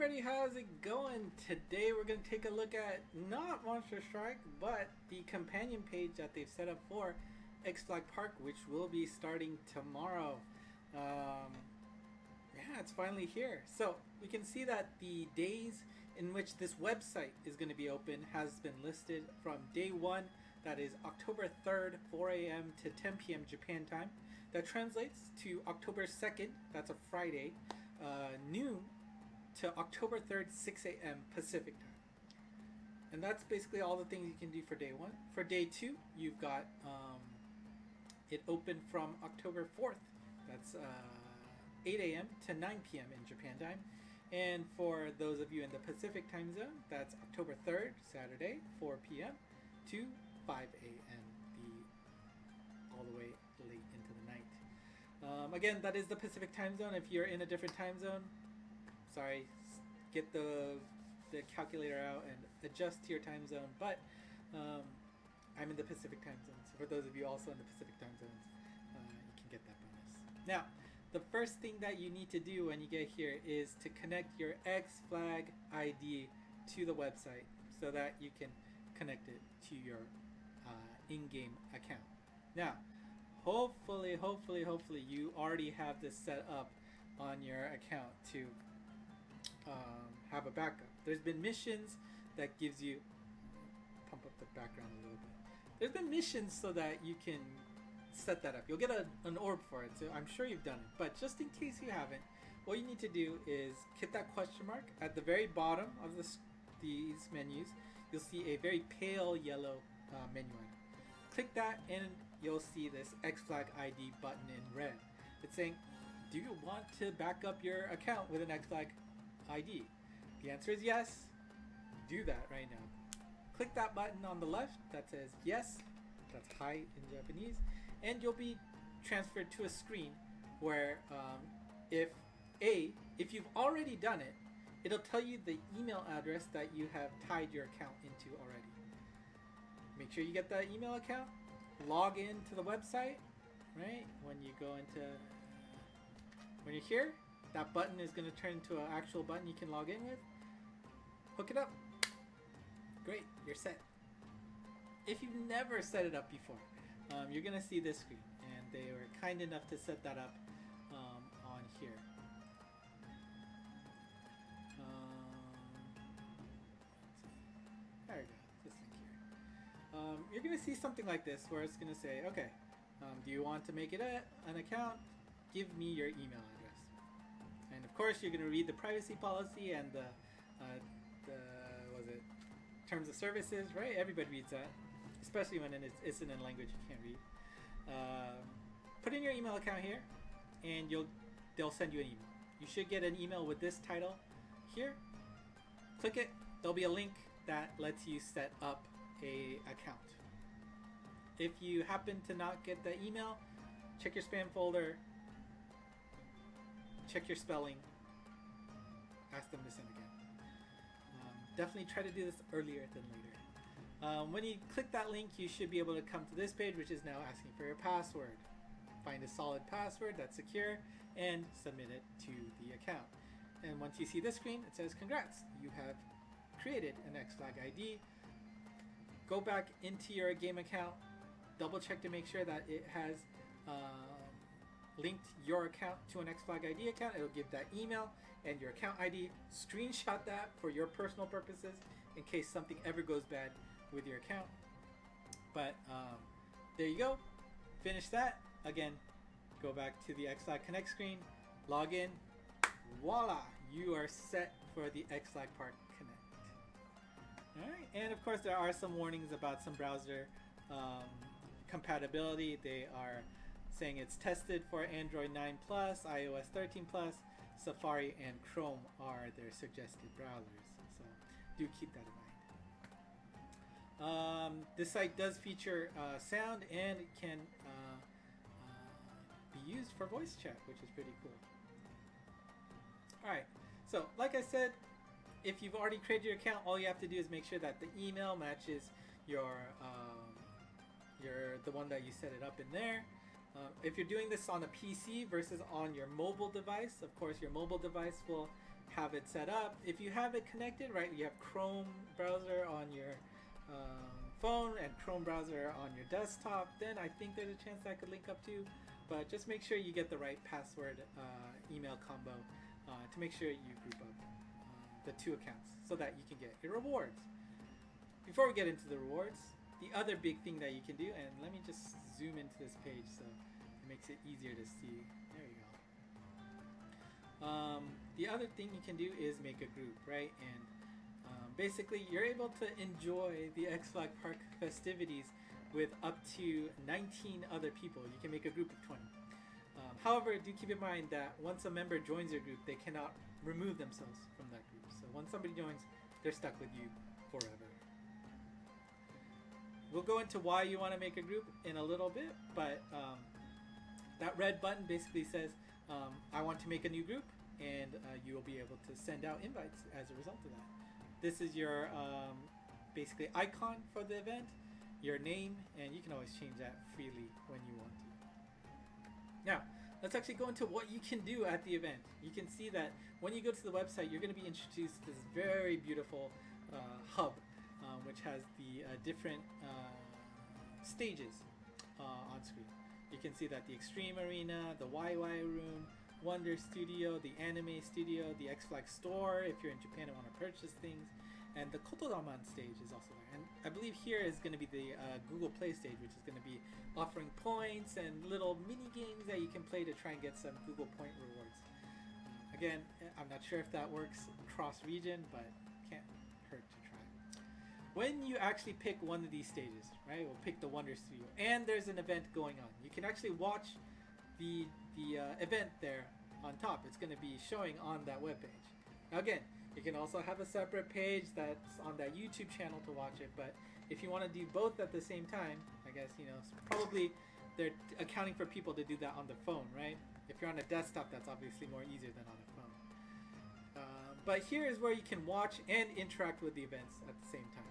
everybody, how's it going? Today we're going to take a look at not Monster Strike, but the companion page that they've set up for XFLAG Park, which will be starting tomorrow. Yeah, it's finally here. So we can see that the days in which this website is going to be open has been listed from day 1, that is October 3rd, 4 a.m. to 10 p.m. Japan time. That translates to October 2nd, that's a Friday, noon to October 3rd, 6 a.m. Pacific time. And that's basically all the things you can do for day 1. For day 2, you've got it open from October 4th. That's 8 a.m. to 9 p.m. in Japan time. And for those of you in the Pacific time zone, that's October 3rd, Saturday, 4 p.m. to 5 a.m. all the way late into the night. Again, that is the Pacific time zone. If you're in a different time zone, sorry, get the calculator out and adjust to your time zone. But I'm in the Pacific time zone, so for those of you also in the Pacific time zones, you can get that bonus. Now, the first thing that you need to do when you get here is to connect your XFLAG ID to the website so that you can connect it to your in-game account. Now, hopefully you already have this set up on your account to have a backup. There's been missions that gives you, pump up the background a little bit. There's been missions so that you can set that up. You'll get an orb for it, so I'm sure you've done it. But just in case you haven't, what you need to do is hit that question mark at the very bottom of these menus. You'll see a very pale yellow menu item. Click that and you'll see this XFLAG ID button in red. It's saying, do you want to back up your account with an XFLAG ID? The answer is yes. Do that right now. Click that button on the left that says yes, that's hi in Japanese, and you'll be transferred to a screen where if you've already done it, it'll tell you the email address that you have tied your account into already. Make sure you get that email account, log in to the website, right? When you're here, that button is going to turn into an actual button you can log in with. Hook it up. Great, you're set. If you've never set it up before, you're going to see this screen, and they were kind enough to set that up on here. There we go, this link here. You're going to see something like this where it's going to say, okay, do you want to make it an account? Give me your email address. And of course, you're going to read the privacy policy and the terms of services, right? Everybody reads that, especially when it's in a language you can't read. Put in your email account here, and they'll send you an email. You should get an email with this title here. Click it. There'll be a link that lets you set up a account. If you happen to not get the email, check your spam folder, check your spelling, ask them to send again. Definitely try to do this earlier than later. When you click that link, you should be able to come to this page, which is now asking for your password. Find a solid password that's secure and submit it to the account. And once you see this screen, it says, congrats, you have created an XFLAG ID. Go back into your game account, double check to make sure that it has linked your account to an XFLAG ID account. It'll give that email and your account ID. Screenshot that for your personal purposes in case something ever goes bad with your account. But there you go. Finish that. Again, go back to the XFLAG Connect screen, log in. Voila! You are set for the XFLAG Park Connect. Alright, and of course there are some warnings about some browser compatibility. They are saying it's tested for Android 9+, iOS 13+, Safari and Chrome are their suggested browsers. So do keep that in mind. This site does feature sound and it can be used for voice chat, which is pretty cool. Alright, so like I said, if you've already created your account, all you have to do is make sure that the email matches the one that you set it up in there. If you're doing this on a PC versus on your mobile device, of course your mobile device will have it set up. If you have it connected, right, you have Chrome browser on your phone and Chrome browser on your desktop, then I think there's a chance that could link up too. But just make sure you get the right password email combo to make sure you group up the two accounts so that you can get your rewards. Before we get into the rewards, the other big thing that you can do, and let me just zoom into this page so it makes it easier to see. There you go. The other thing you can do is make a group, right? And basically you're able to enjoy the XFLAG Park festivities with up to 19 other people. You can make a group of 20. However, do keep in mind that once a member joins your group, they cannot remove themselves from that group. So once somebody joins, they're stuck with you forever. We'll go into why you want to make a group in a little bit, but that red button basically says, I want to make a new group, and you will be able to send out invites as a result of that. This is your basically icon for the event, your name, and you can always change that freely when you want to. Now, let's actually go into what you can do at the event. You can see that when you go to the website, you're going to be introduced to this very beautiful hub, which has the different stages on screen. You can see that the Extreme Arena, the YY Room, Wonder Studio, the Anime Studio, the XFLAG Store if you're in Japan and want to purchase things, and the Kotodaman stage is also there. And I believe here is going to be the Google Play stage, which is going to be offering points and little mini games that you can play to try and get some Google Point rewards. Again, I'm not sure if that works cross-region, but can't hurt to try. When you actually pick one of these stages, right, we'll pick the Wonder Studio, and there's an event going on. You can actually watch the event there on top. It's going to be showing on that webpage. Now again, you can also have a separate page that's on that YouTube channel to watch it, but if you want to do both at the same time, I guess, probably they're accounting for people to do that on their phone, right? If you're on a desktop, that's obviously more easier than on a phone. But here is where you can watch and interact with the events at the same time.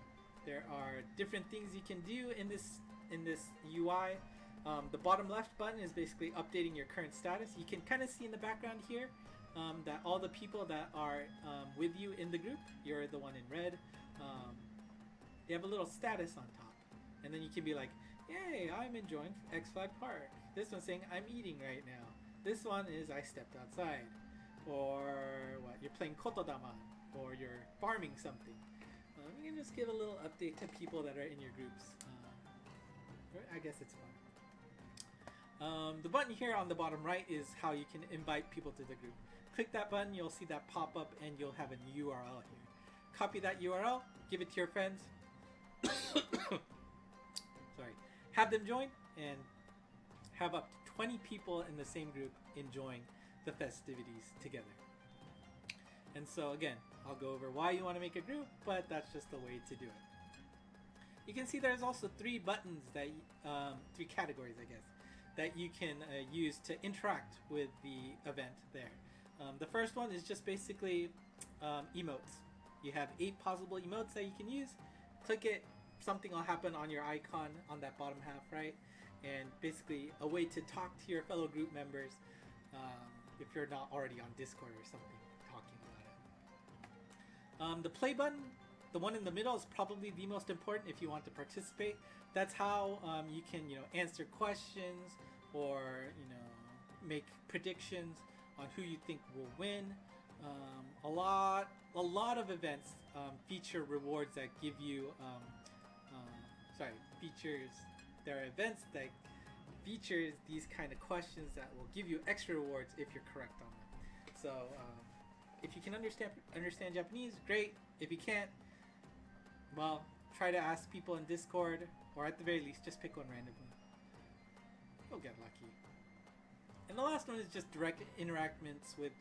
There are different things you can do in this UI. The bottom left button is basically updating your current status. You can kind of see in the background here that all the people that are with you in the group, you're the one in red, you have a little status on top. And then you can be like, yay, I'm enjoying XFLAG Park. This one's saying, I'm eating right now. This one is, I stepped outside. Or what, you're playing Kotodaman, or you're farming something. You can just give a little update to people that are in your groups. I guess it's fun. The button here on the bottom right is how you can invite people to the group. Click that button, you'll see that pop up, and you'll have a URL here. Copy that URL, give it to your friends. Sorry. Have them join, and have up to 20 people in the same group enjoying the festivities together. And so again, I'll go over why you want to make a group, but that's just the way to do it. You can see there's also three buttons that, three categories, I guess, that you can use to interact with the event there. The first one is just basically emotes. You have 8 possible emotes that you can use. Click it, something will happen on your icon on that bottom half, right? And basically a way to talk to your fellow group members if you're not already on Discord or something talking about it. The play button, the one in the middle, is probably the most important if you want to participate. That's how you can, answer questions or, make predictions on who you think will win. A lot of events feature rewards that give you, there are events that features these kind of questions that will give you extra rewards if you're correct on them. So if you can understand Japanese, great. If you can't, well, try to ask people in Discord, or at the very least, just pick one randomly. You'll get lucky. And the last one is just direct interactions with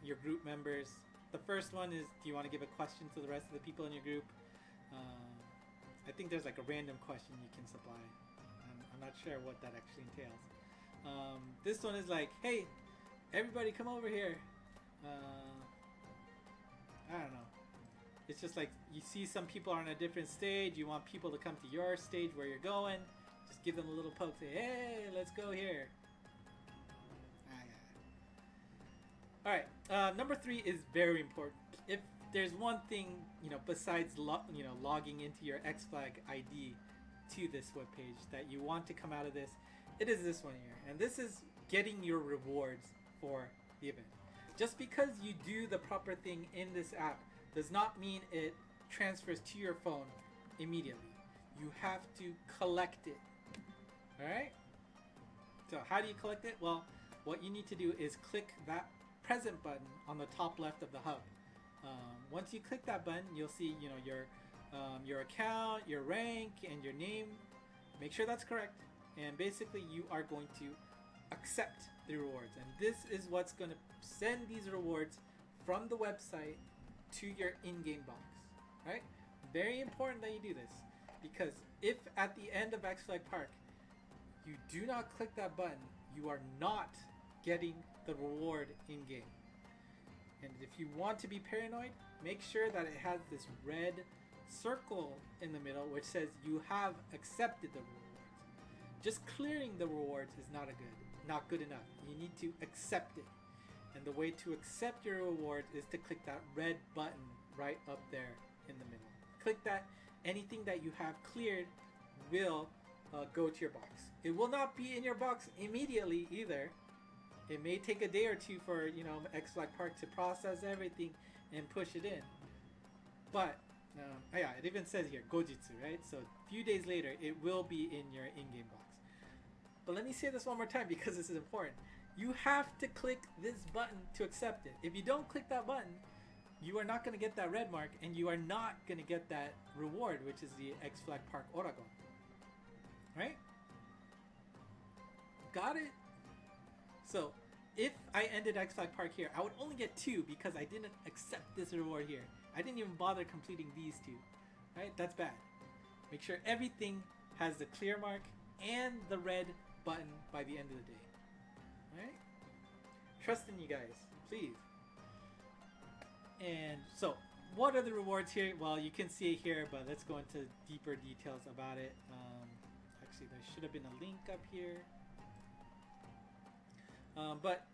your group members. The first one is, do you want to give a question to the rest of the people in your group? I think there's like a random question you can supply. I'm not sure what that actually entails. This one is like, hey, everybody come over here. I don't know. It's just like you see some people are on a different stage. You want people to come to your stage where you're going. Just give them a little poke. Say, hey, let's go here. Alright. Number 3 is very important. If there's one thing, besides logging into your XFLAG ID to this webpage that you want to come out of this, it is this one here. And this is getting your rewards for the event. Just because you do the proper thing in this app does not mean it transfers to your phone immediately. You have to collect it. Alright? So how do you collect it? Well, what you need to do is click that present button on the top left of the hub. Once you click that button, you'll see your account, your rank, and your name. Make sure that's correct. And basically you are going to accept the rewards. And this is what's going to send these rewards from the website to your in-game box. Right? Very important that you do this. Because if at the end of XFLAG Park you do not click that button, you are not getting the reward in-game. And if you want to be paranoid, make sure that it has this red circle in the middle which says you have accepted the rewards. Just clearing the rewards is not good enough. You need to accept it. And the way to accept your rewards is to click that red button right up there in the middle. Click that. Anything that you have cleared will go to your box. It will not be in your box immediately either. It may take a day or two for XFLAG Park to process everything and push it in. But yeah, it even says here Gojitsu, right? So a few days later, it will be in your in-game box. But let me say this one more time because this is important. You have to click this button to accept it. If you don't click that button, you are not going to get that red mark, and you are not going to get that reward, which is the XFLAG Park Oragon. Right? Got it? So, if I ended XFLAG Park here, I would only get 2 because I didn't accept this reward here. I didn't even bother completing these 2. Right? That's bad. Make sure everything has the clear mark and the red button by the end of the day. Right? Trust in you guys. Please. And so, what are the rewards here? Well, you can see it here, but let's go into deeper details about it. Actually, there should have been a link up here. But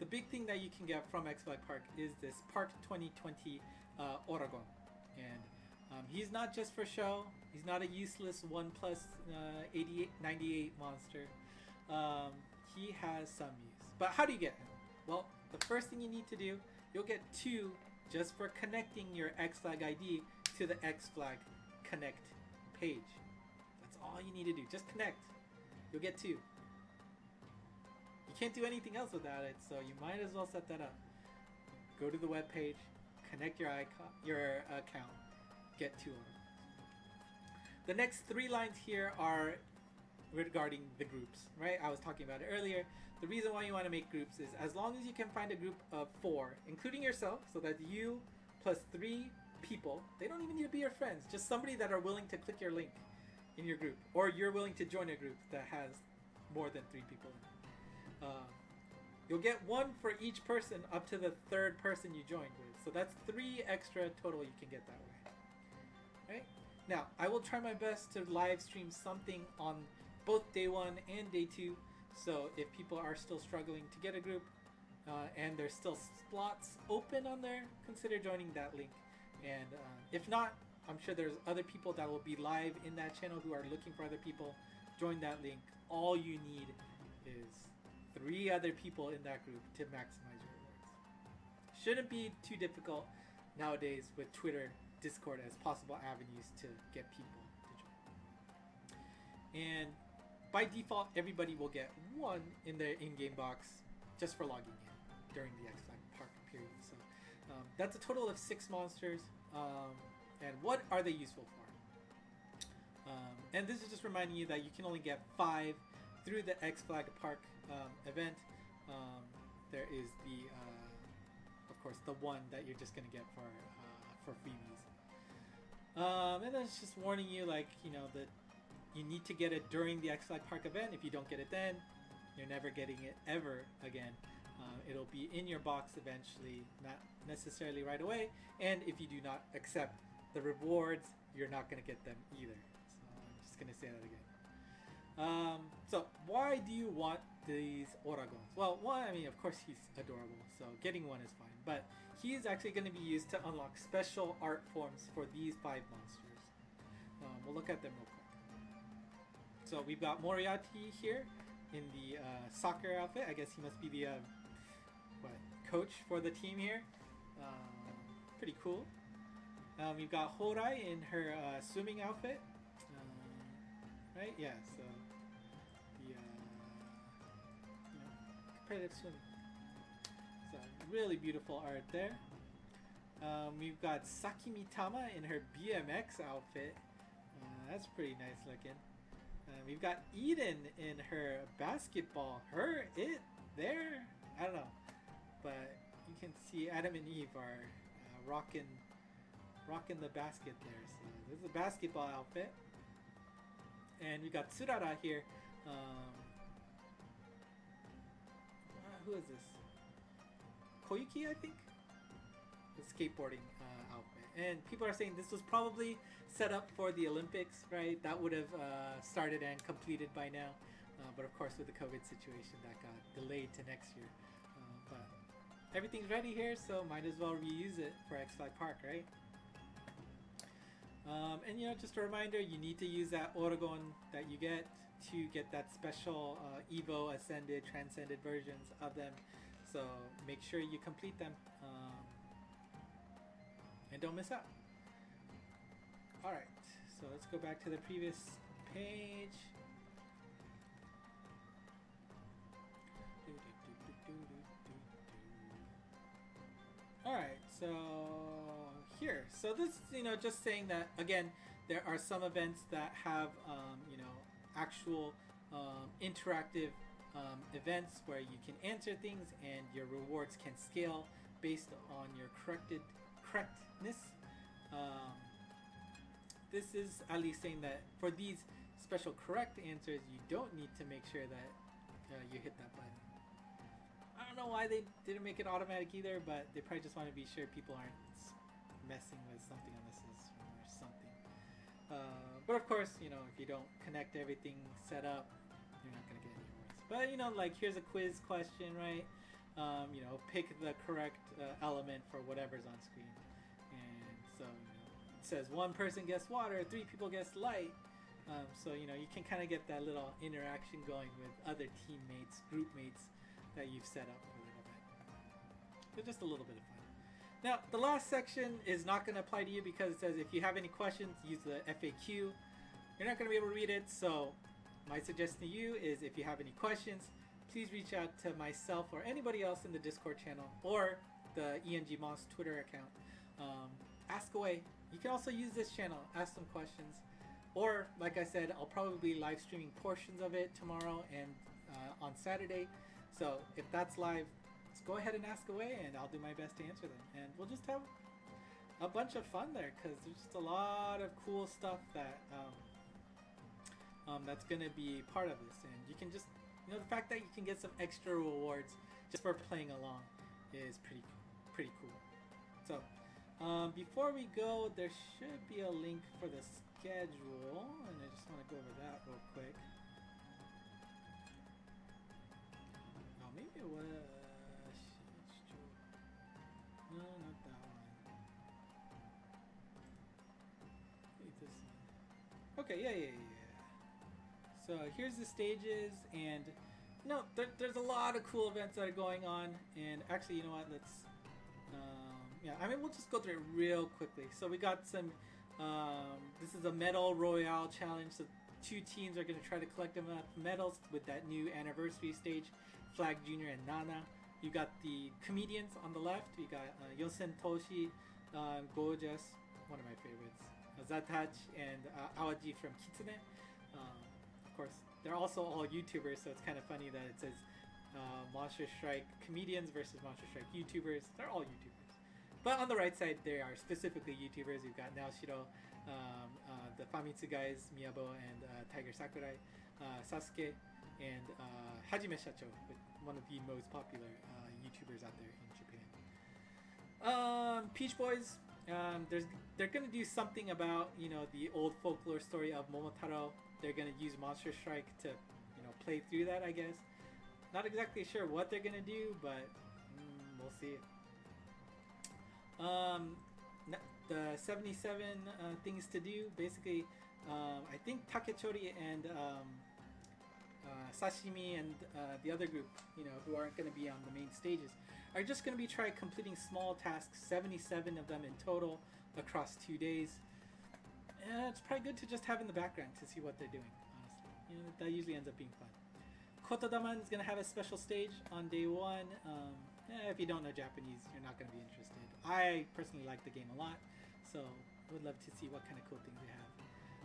the big thing that you can get from XFLAG Park is this Park 2020 Oragon. And he's not just for show. He's not a useless 1 plus 98 monster. He has some use. But how do you get him? Well, the first thing you need to do, you'll get 2 just for connecting your XFLAG ID to the XFLAG Connect page. That's all you need to do. Just connect. You'll get 2. You can't do anything else without it, so you might as well set that up. Go to the web page, connect your account, get 2 of them. The next 3 lines here are regarding the groups, right? I was talking about it earlier. The reason why you want to make groups is as long as you can find a group of 4, including yourself, so that you plus 3 people, they don't even need to be your friends, just somebody that are willing to click your link in your group, or you're willing to join a group that has more than 3 people in it. You'll get 1 for each person up to the 3rd person you joined with. So that's 3 extra total you can get that way. Right? Now, I will try my best to live stream something on both day 1 and day 2. So if people are still struggling to get a group and there's still slots open on there, consider joining that link. And if not, I'm sure there's other people that will be live in that channel who are looking for other people. Join that link. All you need is 3 other people in that group to maximize your rewards. Shouldn't be too difficult nowadays with Twitter, Discord as possible avenues to get people to join. And by default, everybody will get 1 in their in-game box just for logging in during the XFLAG Park period. So that's a total of 6 monsters. And what are they useful for? And this is just reminding you that you can only get 5 through the XFLAG Park event. There is the, of course, the 1 that you're just gonna get for freebies. And then it's just warning you, like, that you need to get it during the XFLAG Park event. If you don't get it then, you're never getting it ever again. It'll be in your box eventually, not necessarily right away. And if you do not accept the rewards, you're not going to get them either. So I'm just going to say that again. So why do you want these Oragons? Well, one, I mean, of course he's adorable, so getting one is fine. But he is actually going to be used to unlock special art forms for these 5 monsters. We'll look at them real quick. So we've got Moriarty here in the soccer outfit. I guess he must be the coach for the team here. Pretty cool. We've got Horai in her swimming outfit. Right? Yeah, so the competitive swimming. So really beautiful art there. We've got Sakimitama in her BMX outfit. That's pretty nice looking. We've got Eden in her basketball. There? I don't know. But you can see Adam and Eve are rocking the basket there. So this is a basketball outfit. And we got Tsurara here. Who is this? Koyuki, I think? The skateboarding outfit. And people are saying this was probably set up for the Olympics, right? That would have started and completed by now. But of course, with the COVID situation, that got delayed to next year. But everything's ready here, so might as well reuse it for XFLAG Park, right? And just a reminder, you need to use that Oragon that you get to get that special Evo, Ascended, Transcended versions of them. So make sure you complete them and don't miss out. Alright, so let's go back to the previous page. Alright, so here. So this is, just saying that, again, there are some events that have, actual interactive events where you can answer things and your rewards can scale based on your correctness. This is at least saying that for these special correct answers, you don't need to make sure that you hit that button. I don't know why they didn't make it automatic either, but they probably just want to be sure people aren't messing with something on the system or something. But of course, if you don't connect everything set up, you're not going to get any rewards. But here's a quiz question, right? Pick the correct element for whatever's on screen. And so, it says 1 person guessed water, 3 people guessed light. So, you can kind of get that little interaction going with other teammates, group mates that you've set up a little bit. So just a little bit of fun. Now, the last section is not going to apply to you because it says if you have any questions, use the FAQ. You're not going to be able to read it, so my suggestion to you is if you have any questions, please reach out to myself or anybody else in the Discord channel or the ENG Moss Twitter account. Ask away. You can also use this channel, ask some questions. Or, like I said, I'll probably be live streaming portions of it tomorrow and on Saturday. So if that's live, just go ahead and ask away and I'll do my best to answer them. And we'll just have a bunch of fun there because there's just a lot of cool stuff that that's going to be part of this. And you can just, the fact that you can get some extra rewards just for playing along is pretty cool. So before we go, there should be a link for the schedule, and I just want to go over that real quick. Oh, maybe it was... No, not that one. Maybe this one. Okay, yeah. So here's the stages, and there's a lot of cool events that are going on, and actually, you know what, let's... we'll just go through it real quickly. So we got some... this is a medal Royale challenge, so 2 teams are going to try to collect enough medals with that new anniversary stage, Flag Junior and Nana. You got the comedians on the left. We got Yosen Toshi, Gorgeous, one of my favorites, Zatach, and Awaji from Kitsune. Of course, they're also all YouTubers, so it's kind of funny that it says Monster Strike comedians versus Monster Strike YouTubers. They're all YouTubers. But on the right side, they are specifically YouTubers. We've got Naoshiro, the Famitsu guys, Miyabo and Tiger Sakurai, Sasuke, and Hajime Shacho, one of the most popular YouTubers out there in Japan. Peach Boys, they're gonna do something about the old folklore story of Momotaro. They're gonna use Monster Strike to play through that, I guess. Not exactly sure what they're gonna do, but we'll see. The 77 things to do. Basically, I think Takechori and Sashimi and the other group, who aren't going to be on the main stages, are just going to be completing small tasks, 77 of them in total across 2 days. And it's probably good to just have in the background to see what they're doing, honestly. That usually ends up being fun. Kotodaman is going to have a special stage on day 1. If you don't know Japanese, you're not going to be interested. I personally like the game a lot, so would love to see what kind of cool things they have.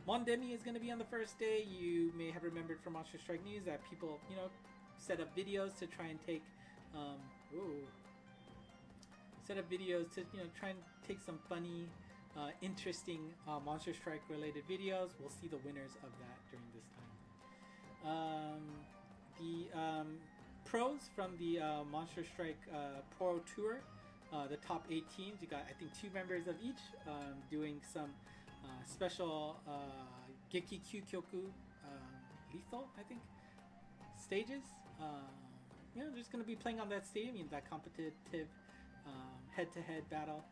Mondemi is going to be on the first day. You may have remembered from Monster Strike News that people, set up videos to try and take, try and take some funny, interesting Monster Strike related videos. We'll see the winners of that during this time. The pros from the Monster Strike Pro Tour, the top 8 teams, you got I think 2 members of each doing some special Geki Kyukyoku lethal, I think, stages. They're just going to be playing on that stadium, that competitive head-to-head battle.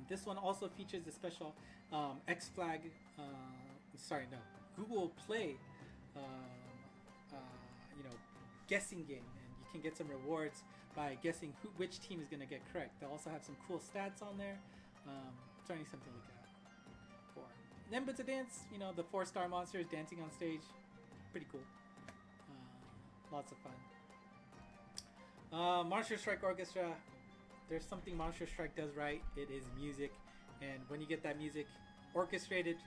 This one also features a special XFLAG, Google Play, guessing game, and you can get some rewards by guessing which team is going to get correct. They'll also have some cool stats on there. Certainly something to look out for. Nembutsu Dance, the 4-star monsters dancing on stage, pretty cool. Lots of fun. Monster Strike Orchestra, there's something Monster Strike does right. It is music, and when you get that music orchestrated,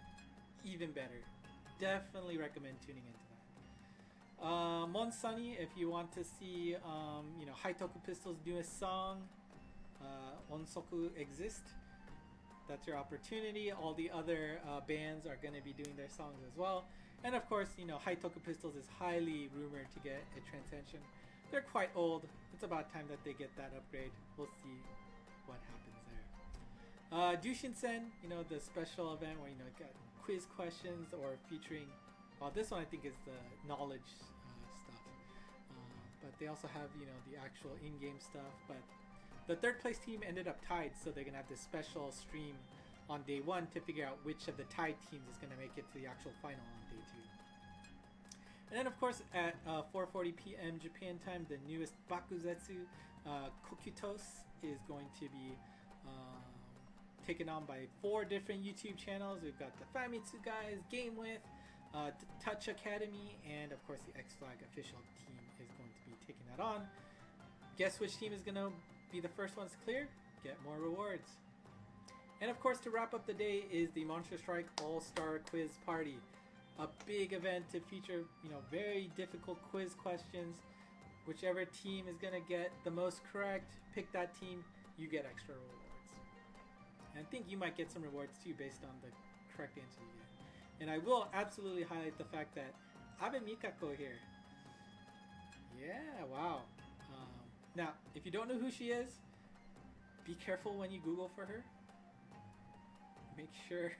even better. Definitely recommend tuning into that. Monsani, if you want to see, Haitoku Pistol's newest song, Onsoku Exist, that's your opportunity. All the other bands are going to be doing their songs as well. And of course, Haitoku Pistols is highly rumored to get a Transcension. They're quite old. It's about time that they get that upgrade. We'll see what happens there. Jushinsen, the special event where, got quiz questions or featuring, well, this one I think is the knowledge stuff. But they also have, the actual in-game stuff. But the 3rd place team ended up tied, so they're going to have this special stream on day 1 to figure out which of the tied teams is going to make it to the actual final on day 2. And then, of course, at 4:40 p.m. Japan time, the newest Bakuzetsu Kokutos is going to be taken on by 4 different YouTube channels. We've got the Famitsu guys, Game With, Touch Academy, and of course the XFLAG official team is going to be taking that on. Guess which team is going to be the first ones to clear? Get more rewards. And of course, to wrap up the day is the Monster Strike All-Star Quiz Party. A big event to feature, very difficult quiz questions. Whichever team is going to get the most correct, pick that team, you get extra rewards. And I think you might get some rewards too based on the correct answer you get. And I will absolutely highlight the fact that Abe Mikako here. Yeah, wow. Now, if you don't know who she is, be careful when you Google for her. Make sure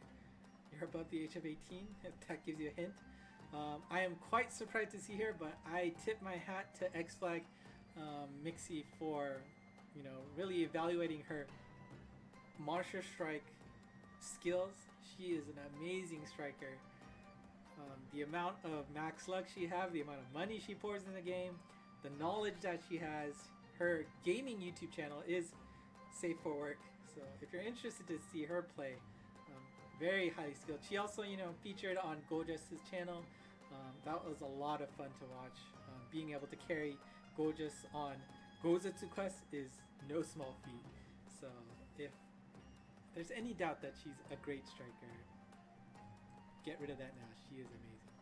you're above the age of 18, if that gives you a hint. I am quite surprised to see her, but I tip my hat to XFLAG Mixie for, really evaluating her Monster Strike skills. She is an amazing striker. The amount of max luck she has, the amount of money she pours in the game, the knowledge that she has, her gaming YouTube channel is safe for work. So if you're interested to see her play, very highly skilled. She also, featured on Gorgeous's channel. That was a lot of fun to watch. Being able to carry Gorgeous on Gozetsu Quest is no small feat. So if there's any doubt that she's a great striker, get rid of that now. She is amazing.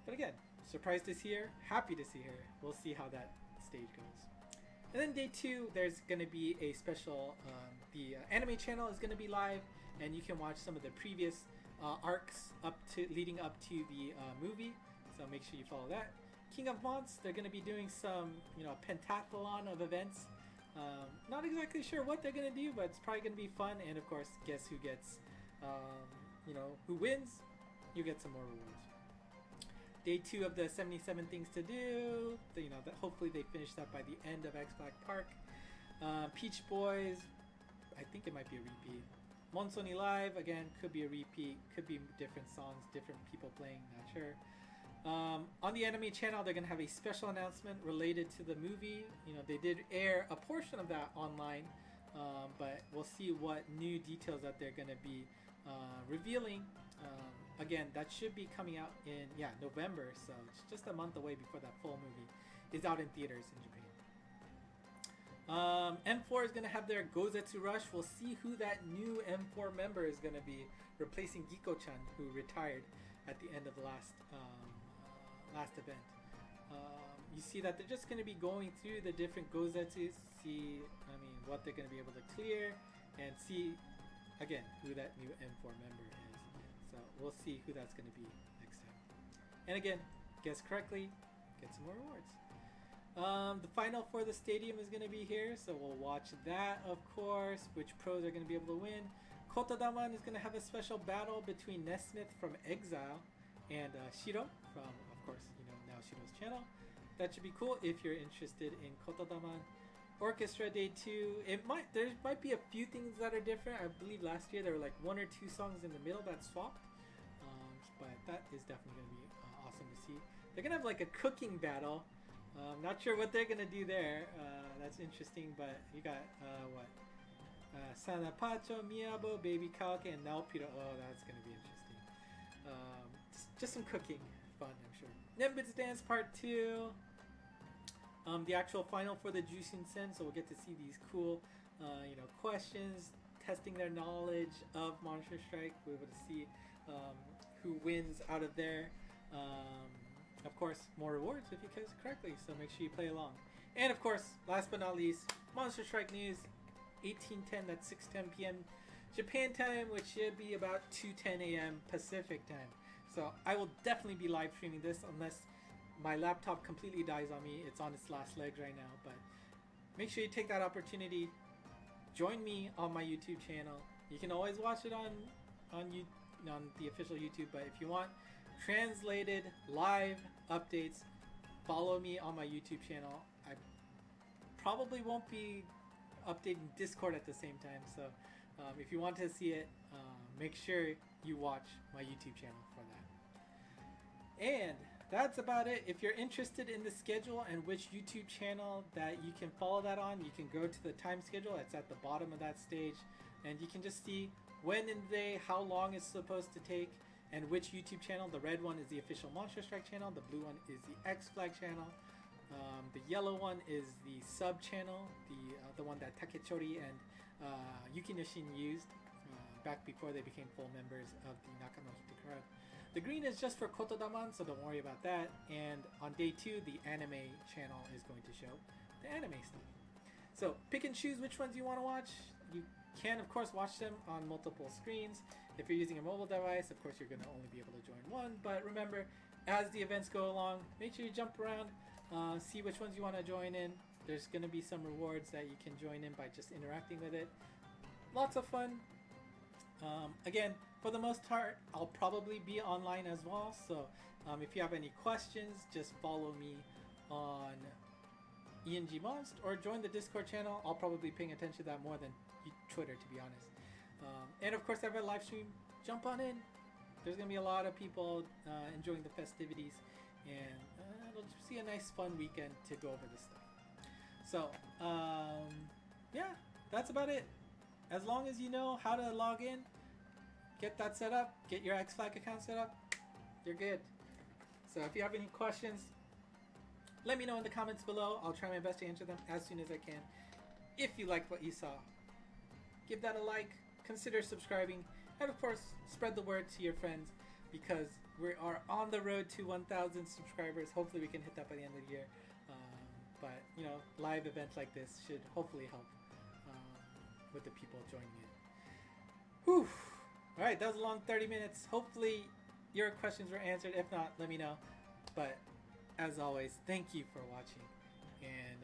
But again, surprised to see her, happy to see her. We'll see how that stage goes. And then day 2, there's going to be a special, the anime channel is going to be live, and you can watch some of the previous arcs leading up to the movie. So make sure you follow that. King of Mods, they're going to be doing some, pentathlon of events. Not exactly sure what they're gonna do, but it's probably gonna be fun. And of course, guess who gets, who wins? You get some more rewards. Day 2 of the 77 things to do. Hopefully they finish that by the end of XFLAG Park. Peach Boys, I think it might be a repeat. Monsoni Live, again, could be a repeat, could be different songs, different people playing, not sure. On the anime channel, they're going to have a special announcement related to the movie. They did air a portion of that online, but we'll see what new details that they're going to be revealing. Again, that should be coming out in November, so it's just a month away before that full movie is out in theaters in Japan. M4 is going to have their Gozetsu Rush. We'll see who that new M4 member is going to be, replacing Giko-chan, who retired at the end of the last event. You see that they're just going to be going through the different Gozetsus, see what they're going to be able to clear, and see again who that new M4 member is. So we'll see who that's going to be next time. And again, guess correctly, get some more rewards. The final for the stadium is going to be here, so we'll watch that, of course, which pros are going to be able to win. Kotodaman is going to have a special battle between Nesmith from Exile and Shiro from, of course, now Shiro's channel. That should be cool if you're interested in Kotodaman. Orchestra Day 2, there might be a few things that are different. I believe last year there were like 1 or 2 songs in the middle that swapped, but that is definitely going to be awesome to see. They're going to have like a cooking battle. Not sure what they're going to do there. That's interesting, but you got Sanapacho, Miyabo, Baby Kawake, and Naopiro. Oh, that's going to be interesting. Just some cooking fun, I'm sure. Nimbus Dance Part 2. The actual final for the Jushin-sen, so we'll get to see these cool, questions, testing their knowledge of Monster Strike. We're able to see who wins out of there. Of course, more rewards if you guess correctly, so make sure you play along. And of course, last but not least, Monster Strike News, 18:10, that's 6:10 p.m. Japan time, which should be about 2:10 a.m. Pacific time. So I will definitely be live streaming this unless my laptop completely dies on me. It's on its last legs right now, but make sure you take that opportunity. Join me on my YouTube channel. You can always watch it on the official YouTube, but if you want translated live updates, follow me on my YouTube channel. I probably won't be updating Discord at the same time, so if you want to see it, make sure you watch my YouTube channel for that. And that's about it. If you're interested in the schedule and which YouTube channel that you can follow that on, you can go to the time schedule. It's at the bottom of that stage, and you can just see when in the day, how long it's supposed to take, and which YouTube channel. The red one is the official Monster Strike channel. The blue one is the XFLAG channel. The yellow one is the sub channel, the one that Takechori and Yukinoshin used back before they became full members of the Nakano Hitakura. The green is just for Kotodaman, so don't worry about that. And on day 2, the anime channel is going to show the anime stuff. So pick and choose which ones you want to watch. You can, of course, watch them on multiple screens. If you're using a mobile device, of course, you're going to only be able to join one. But remember, as the events go along, make sure you jump around, see which ones you want to join in. There's going to be some rewards that you can join in by just interacting with it. Lots of fun. Again, for the most part, I'll probably be online as well. So if you have any questions, just follow me on ENG Monst or join the Discord channel. I'll probably be paying attention to that more than Twitter, to be honest. And of course, I have a live stream. Jump on in. There's going to be a lot of people enjoying the festivities, and it'll just be a nice fun weekend to go over this stuff. So, yeah, that's about it. As long as you know how to log in, get that set up, get your XFLAG account set up, you're good. So if you have any questions, let me know in the comments below. I'll try my best to answer them as soon as I can. If you liked what you saw, give that a like, consider subscribing, and of course, spread the word to your friends, because we are on the road to 1,000 subscribers. Hopefully we can hit that by the end of the year. But, live events like this should hopefully help with the people joining in. Whew. Alright, that was a long 30 minutes. Hopefully your questions were answered. If not, let me know. But as always, thank you for watching. And